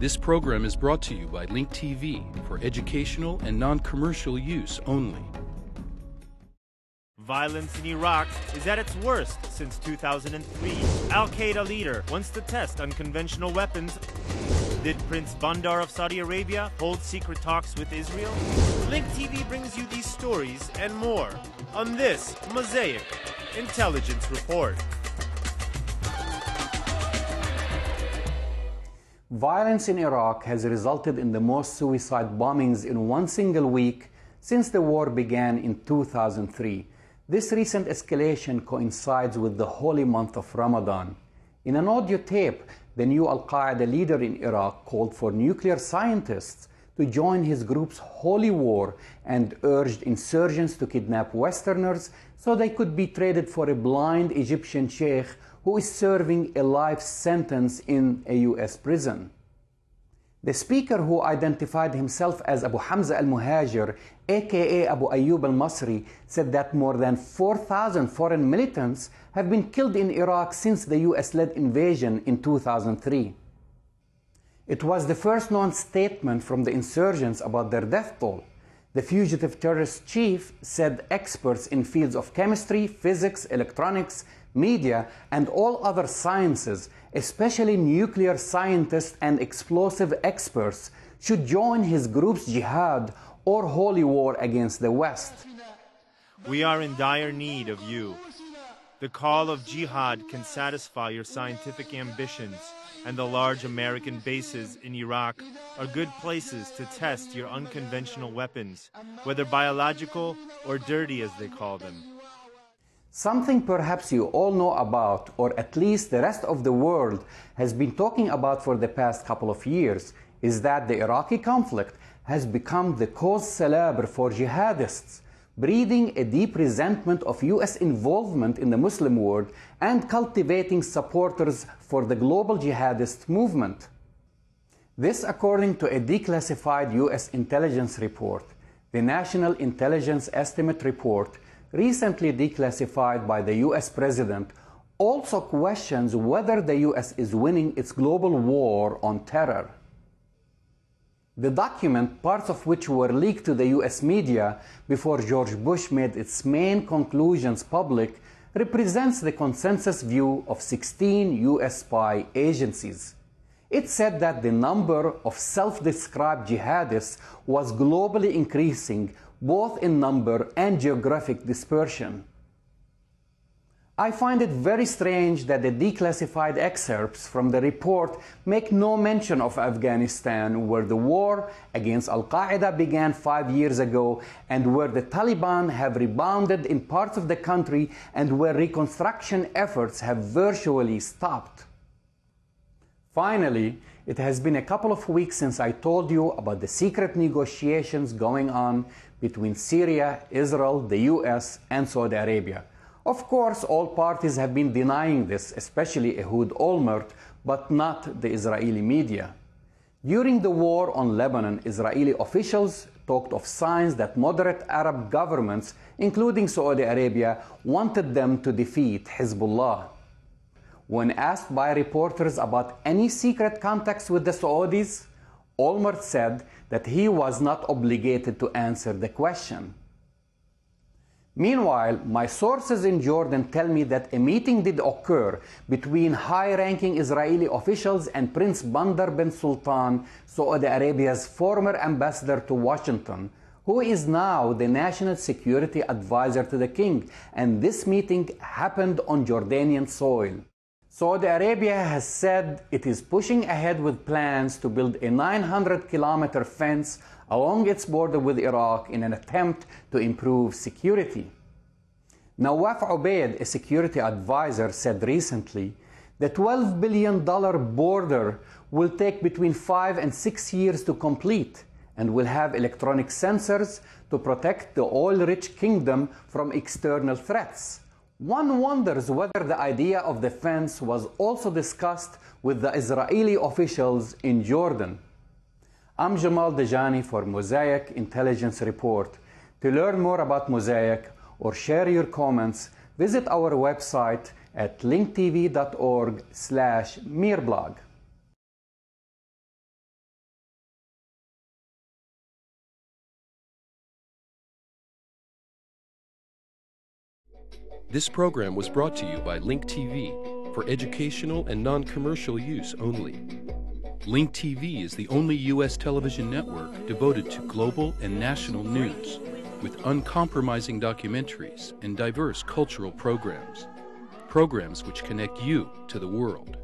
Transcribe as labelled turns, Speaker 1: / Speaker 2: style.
Speaker 1: This program is brought to you by Link TV for educational and non-commercial use only.
Speaker 2: Violence in Iraq is at its worst since 2003. Al-Qaeda leader wants to test unconventional weapons. Did Prince Bandar of Saudi Arabia hold secret talks with Israel? Link TV brings you these stories and more on this Mosaic Intelligence Report.
Speaker 3: Violence in Iraq has resulted in the most suicide bombings in one single week since the war began in 2003. This recent escalation coincides with the holy month of Ramadan. In an audio tape, the new Al-Qaeda leader in Iraq called for nuclear scientists to join his group's holy war and urged insurgents to kidnap Westerners so they could be traded for a blind Egyptian sheikh who is serving a life sentence in a US prison. The speaker, who identified himself as Abu Hamza al-Muhajir, aka Abu Ayyub al-Masri, said that more than 4,000 foreign militants have been killed in Iraq since the US-led invasion in 2003. It was the first known statement from the insurgents about their death toll. The fugitive terrorist chief said experts in fields of chemistry, physics, electronics, media, and all other sciences, especially nuclear scientists and explosive experts, should join his group's jihad or holy war against the West.
Speaker 2: We are in dire need of you. The call of jihad can satisfy your scientific ambitions, and the large American bases in Iraq are good places to test your unconventional weapons, whether biological or dirty as they call them.
Speaker 3: Something perhaps you all know about, or at least the rest of the world has been talking about for the past couple of years, is that the Iraqi conflict has become the cause célèbre for jihadists, breeding a deep resentment of US involvement in the Muslim world and cultivating supporters for the global jihadist movement. This according to a declassified US intelligence report, the National Intelligence Estimate Report, recently declassified by the US President, also questions whether the US is winning its global war on terror. The document, parts of which were leaked to the US media before George Bush made its main conclusions public, represents the consensus view of 16 US spy agencies. It said that the number of self-described jihadists was globally increasing, both in number and geographic dispersion. I find it very strange that the declassified excerpts from the report make no mention of Afghanistan, where the war against Al-Qaeda began 5 years ago and where the Taliban have rebounded in parts of the country and where reconstruction efforts have virtually stopped. Finally, it has been a couple of weeks since I told you about the secret negotiations going on between Syria, Israel, the US, and Saudi Arabia. Of course, all parties have been denying this, especially Ehud Olmert, but not the Israeli media. During the war on Lebanon, Israeli officials talked of signs that moderate Arab governments, including Saudi Arabia, wanted them to defeat Hezbollah. When asked by reporters about any secret contacts with the Saudis, Olmert said that he was not obligated to answer the question. Meanwhile, my sources in Jordan tell me that a meeting did occur between high-ranking Israeli officials and Prince Bandar bin Sultan, Saudi Arabia's former ambassador to Washington, who is now the national security advisor to the king, and this meeting happened on Jordanian soil. Saudi Arabia has said it is pushing ahead with plans to build a 900-kilometer fence along its border with Iraq in an attempt to improve security. Nawaf Ubaid, a security advisor, said recently the $12 billion border will take between 5 and 6 years to complete and will have electronic sensors to protect the oil-rich kingdom from external threats. One wonders whether the idea of the fence was also discussed with the Israeli officials in Jordan. I'm Jamal Dajani for Mosaic Intelligence Report. To learn more about Mosaic or share your comments, visit our website at linktv.org/mirblog.
Speaker 1: This program was brought to you by Link TV for educational and non-commercial use only. Link TV is the only U.S. television network devoted to global and national news, with uncompromising documentaries and diverse cultural programs. Programs which connect you to the world.